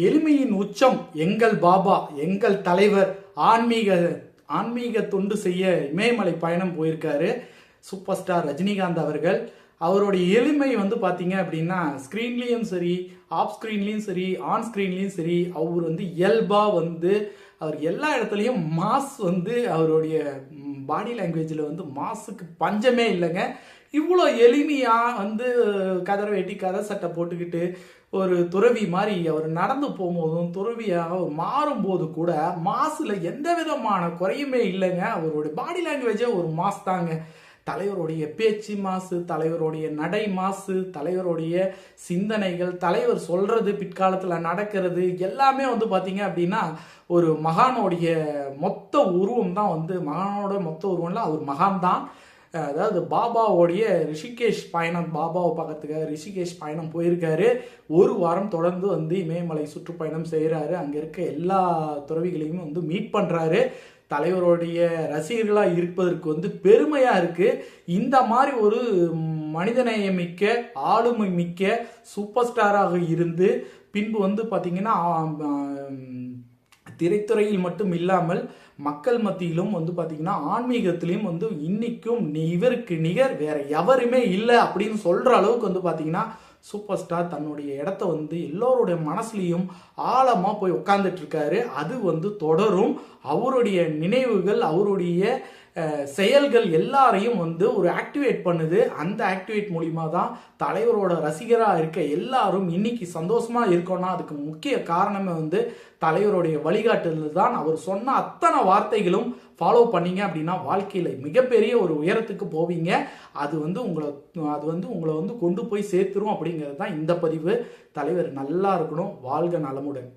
எளிமையின் உச்சம் எங்கள் பாபா, எங்கள் தலைவர். ஆன்மீக தொண்டு செய்ய இமயமலை பயணம் போயிருக்காரு சூப்பர் ஸ்டார் ரஜினிகாந்த் அவர்கள். அவருடைய எளிமை பார்த்தீங்க அப்படின்னா, ஸ்க்ரீன்லேயும் சரி, ஆஃப் ஸ்க்ரீன்லேயும் சரி, ஆன் ஸ்க்ரீன்லேயும் சரி, அவர் இயல்பா அவர் எல்லா இடத்துலையும் மாஸ் அவருடைய பாடி லாங்குவேஜில் மாஸுக்கு பஞ்சமே இல்லைங்க. இவ்வளோ எளிமையாக கதரை வெட்டி கதை சட்டை போட்டுக்கிட்டு ஒரு துறவி மாதிரி அவர் நடந்து போகும்போதும் துறவியாக மாறும்போது கூட மாசில் எந்த விதமான குறையுமே இல்லைங்க. அவருடைய பாடி லாங்குவேஜே ஒரு மாஸ் தாங்க. தலைவருடைய பேச்சு மாசு, தலைவருடைய நடை மாசு, தலைவருடைய சிந்தனைகள், தலைவர் சொல்றது பிற்காலத்தில் நடக்கிறது எல்லாமே பார்த்தீங்க அப்படின்னா ஒரு மகானுடைய மொத்த உருவம் தான். மகானோட மொத்த உருவம்ல அவர் மகான் தான். அதாவது பாபாவோடைய ரிஷிகேஷ் பயணம், பாபாவை பார்க்கறதுக்காக ரிஷிகேஷ் பயணம் போயிருக்காரு. ஒரு வாரம் தொடர்ந்து இமயமலை சுற்றுப்பயணம் செய்கிறாரு. அங்கே இருக்க எல்லா துறவிகளையும் மீட் பண்ணுறாரு. தலைவருடைய ரசிகர்களாக இருப்பதற்கு பெருமையாக இருக்குது. இந்த மாதிரி ஒரு மனிதநேயமிக்க ஆளுமை மிக்க சூப்பர் ஸ்டாராக இருந்து பின்பு பார்த்தீங்கன்னா திரைத்துறையில் மட்டும் இல்லாமல் மக்கள் மத்தியிலும் பார்த்தீங்கன்னா ஆன்மீகத்திலையும் இன்னைக்கும் இவருக்கு நிகர் வேற எவருமே இல்லை அப்படின்னு சொல்ற அளவுக்கு பார்த்தீங்கன்னா சூப்பர் ஸ்டார் தன்னுடைய இடத்த எல்லோருடைய மனசுலையும் ஆழமா போய் உட்கார்ந்துட்டு இருக்காரு. அது தொடரும். அவருடைய நினைவுகள், அவருடைய செயல்கள் எல்லாரையும் ஒரு ஆக்டிவேட் பண்ணுது. அந்த ஆக்டிவேட் மூலியமா தான் தலைவரோட ரசிகராக இருக்க எல்லாரும் இன்னைக்கு சந்தோஷமா இருக்கோம்னா அதுக்கு முக்கிய காரணமே தலைவருடைய வழிகாட்டுதல் தான். அவர் சொன்ன அத்தனை வார்த்தைகளும் ஃபாலோ பண்ணீங்க அப்படின்னா வாழ்க்கையில மிகப்பெரிய ஒரு உயரத்துக்கு போவீங்க. அது உங்களை கொண்டு போய் சேர்த்துரும் அப்படிங்கிறது தான் இந்த பதிவு. தலைவர் நல்லா இருக்கணும். வாழ்க நலமுடன்.